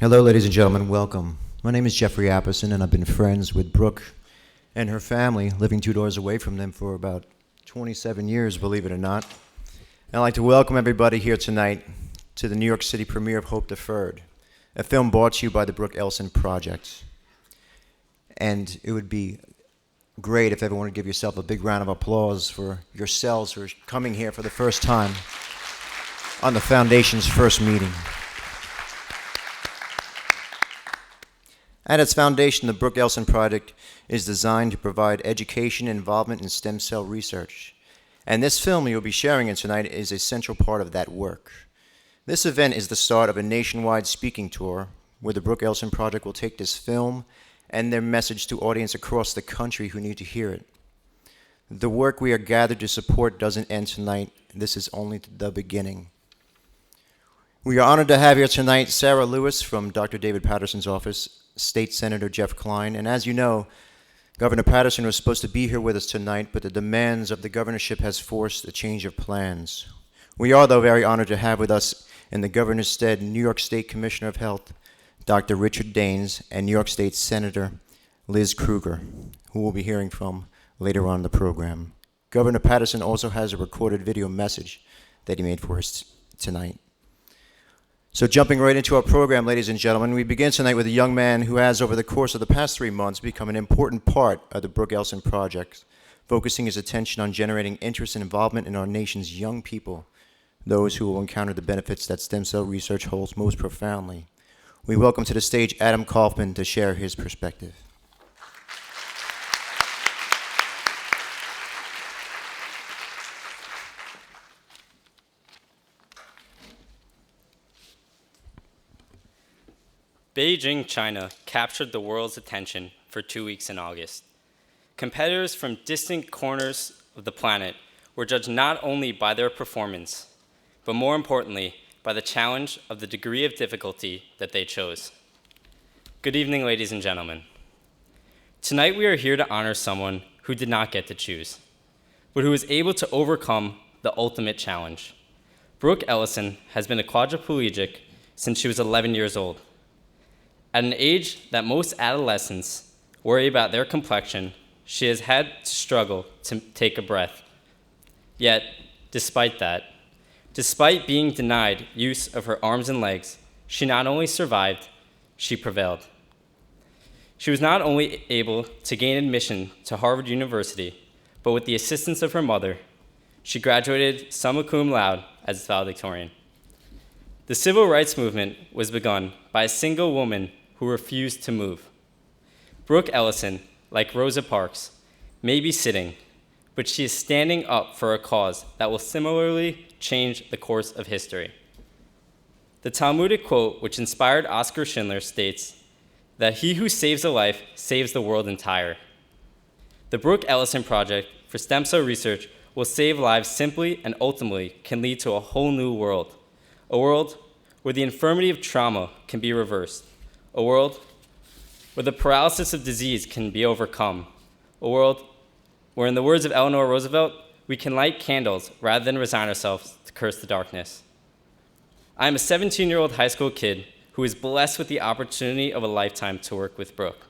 Hello, ladies and gentlemen. Welcome. My name is Jeffrey Apperson, and I've been friends with Brooke and her family, living 2 doors away from them for about 27 years, believe it or not. And I'd like to welcome everybody here tonight to the New York City premiere of Deferred, a film brought to you by the Brooke Ellison Project. And it would be great if everyone would give yourself a big round of applause for yourselves for coming here for the first time on the Foundation's first meeting. At its foundation, the Brooke Ellison Project is designed to provide education and involvement in stem cell research. And this film you'll be sharing in tonight is a central part of that work. This event is the start of a nationwide speaking tour where the Brooke Ellison Project will take this film and their message to audience across the country who need to hear it. The work we are gathered to support doesn't end tonight. This is only the beginning. We are honored to have here tonight Sarah Lewis from Dr. David Patterson's office, State Senator Jeff Klein, and as you know, Governor Patterson was supposed to be here with us tonight, but the demands of the governorship has forced a change of plans. We are, though, very honored to have with us in the governor's stead New York State Commissioner of Health, Dr. Richard Daines, and New York State Senator Liz Krueger, who we'll be hearing from later on in the program. Governor Patterson also has a recorded video message that he made for us tonight. So jumping right into our program, ladies and gentlemen, we begin tonight with a young man who has, over the course of the past 3 months, become an important part of the Brooke Ellison Project, focusing his attention on generating interest and involvement in our nation's young people, those who will encounter the benefits that stem cell research holds most profoundly. We welcome to the stage Adam Kaufman to share his perspective. Beijing, China captured the world's attention for 2 weeks in August. Competitors from distant corners of the planet were judged not only by their performance, but more importantly, by the challenge of the degree of difficulty that they chose. Good evening, ladies and gentlemen. Tonight we are here to honor someone who did not get to choose, but who was able to overcome the ultimate challenge. Brooke Ellison has been a quadriplegic since she was 11 years old. At an age that most adolescents worry about their complexion, she has had to struggle to take a breath. Yet, despite being denied use of her arms and legs, she not only survived, she prevailed. She was not only able to gain admission to Harvard University, but with the assistance of her mother, she graduated summa cum laude as valedictorian. The civil rights movement was begun by a single woman who refused to move. Brooke Ellison, like Rosa Parks, may be sitting, but she is standing up for a cause that will similarly change the course of history. The Talmudic quote, which inspired Oskar Schindler, states that he who saves a life saves the world entire. The Brooke Ellison Project for Stem Cell Research will save lives simply and ultimately can lead to a whole new world, a world where the infirmity of trauma can be reversed, a world where the paralysis of disease can be overcome, a world where, in the words of Eleanor Roosevelt, we can light candles rather than resign ourselves to curse the darkness. I am a 17-year-old high school kid who is blessed with the opportunity of a lifetime to work with Brooke.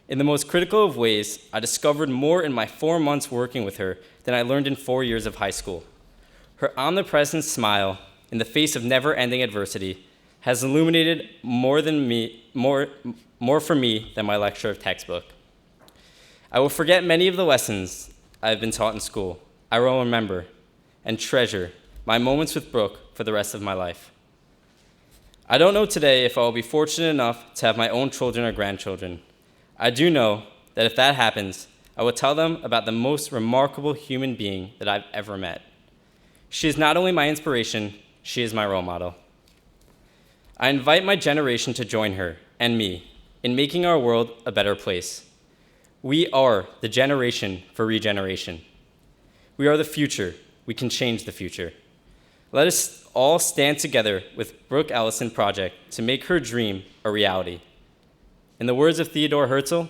In the most critical of ways, I discovered more in my 4 months working with her than I learned in 4 years of high school. Her omnipresent smile in the face of never-ending adversity has illuminated more for me than my lecture of textbook. I will forget many of the lessons I have been taught in school. I will remember and treasure my moments with Brooke for the rest of my life. I don't know today if I will be fortunate enough to have my own children or grandchildren. I do know that if that happens, I will tell them about the most remarkable human being that I've ever met. She is not only my inspiration, she is my role model. I invite my generation to join her and me in making our world a better place. We are the generation for regeneration. We are the future. We can change the future. Let us all stand together with Brooke Ellison Project to make her dream a reality. In the words of Theodore Herzl,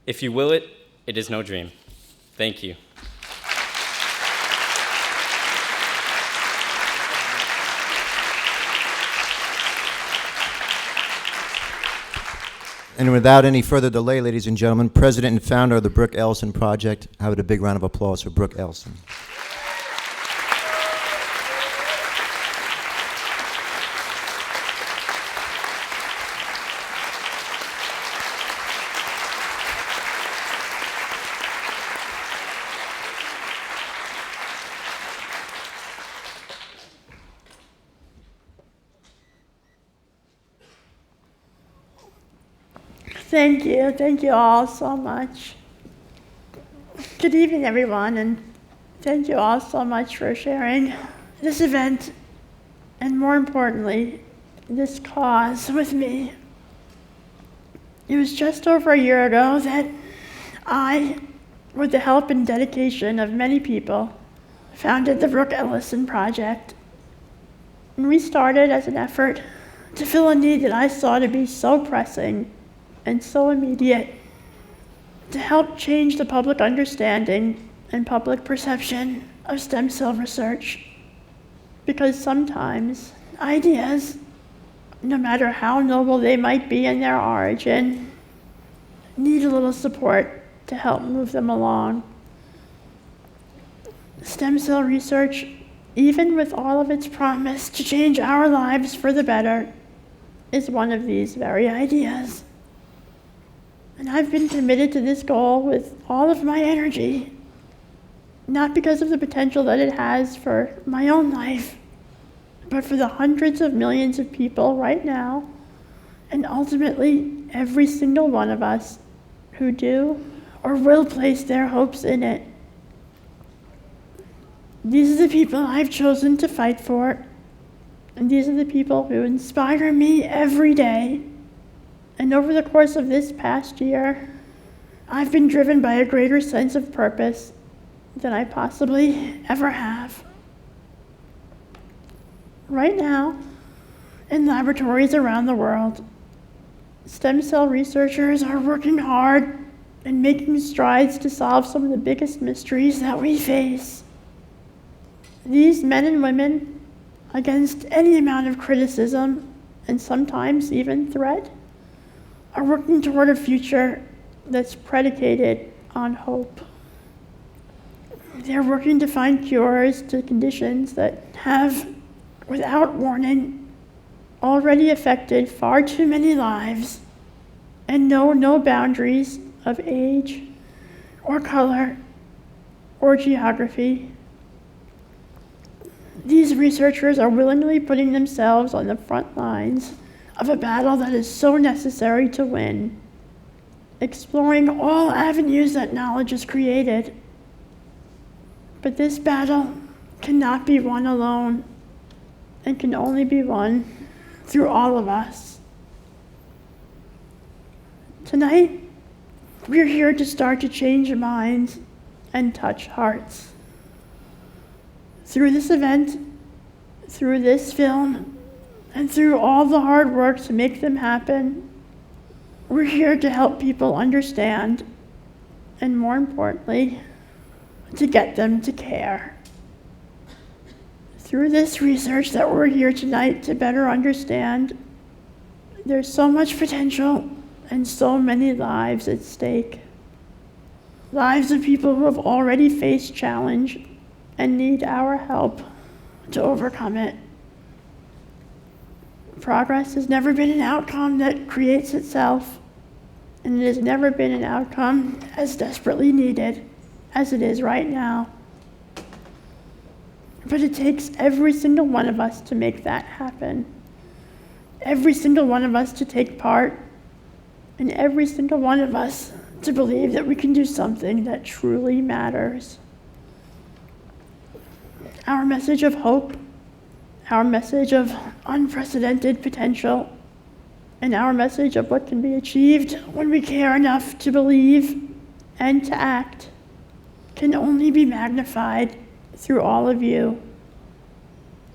if you will it, it is no dream. Thank you. And without any further delay, ladies and gentlemen, President and founder of the Brooke Ellison Project, how about a big round of applause for Brooke Ellison. Thank you all so much. Good evening, everyone, and thank you all so much for sharing this event, and more importantly, this cause with me. It was just over a year ago that I, with the help and dedication of many people, founded the Brooke Ellison Project. And we started as an effort to fill a need that I saw to be so pressing and so immediate, to help change the public understanding and public perception of stem cell research. Because sometimes ideas, no matter how noble they might be in their origin, need a little support to help move them along. Stem cell research, even with all of its promise to change our lives for the better, is one of these very ideas. And I've been committed to this goal with all of my energy, not because of the potential that it has for my own life, but for the hundreds of millions of people right now, and ultimately every single one of us who do or will place their hopes in it. These are the people I've chosen to fight for, and these are the people who inspire me every day. And over the course of this past year, I've been driven by a greater sense of purpose than I possibly ever have. Right now, in laboratories around the world, stem cell researchers are working hard and making strides to solve some of the biggest mysteries that we face. These men and women, against any amount of criticism and sometimes even threat, are working toward a future that's predicated on hope. They're working to find cures to conditions that have, without warning, already affected far too many lives and know no boundaries of age or color or geography. These researchers are willingly putting themselves on the front lines of a battle that is so necessary to win, exploring all avenues that knowledge has created. But this battle cannot be won alone and can only be won through all of us. Tonight, we're here to start to change minds and touch hearts. Through this event, through this film, and through all the hard work to make them happen, we're here to help people understand, and more importantly, to get them to care. Through this research that we're here tonight to better understand, there's so much potential and so many lives at stake. Lives of people who have already faced challenge and need our help to overcome it. Progress has never been an outcome that creates itself, and it has never been an outcome as desperately needed as it is right now. But it takes every single one of us to make that happen. Every single one of us to take part, and every single one of us to believe that we can do something that truly matters. Our message of hope, our message of unprecedented potential, and our message of what can be achieved when we care enough to believe and to act can only be magnified through all of you,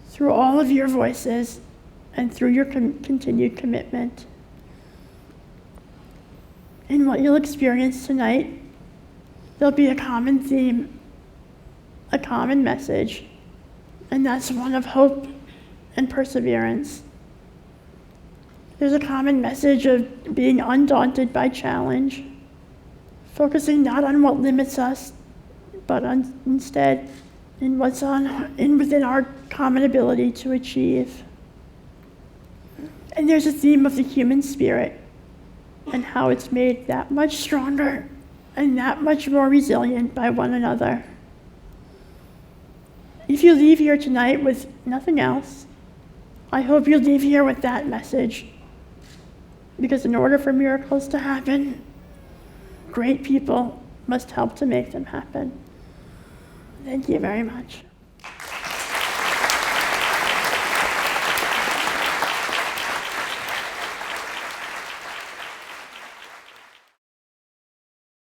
through all of your voices, and through your continued commitment. In what you'll experience tonight, there'll be a common theme, a common message, and that's one of hope and perseverance. There's a common message of being undaunted by challenge, focusing not on what limits us, but instead in what's within our common ability to achieve. And there's a theme of the human spirit and how it's made that much stronger and that much more resilient by one another. If you leave here tonight with nothing else, I hope you leave here with that message. Because in order for miracles to happen, great people must help to make them happen. Thank you very much.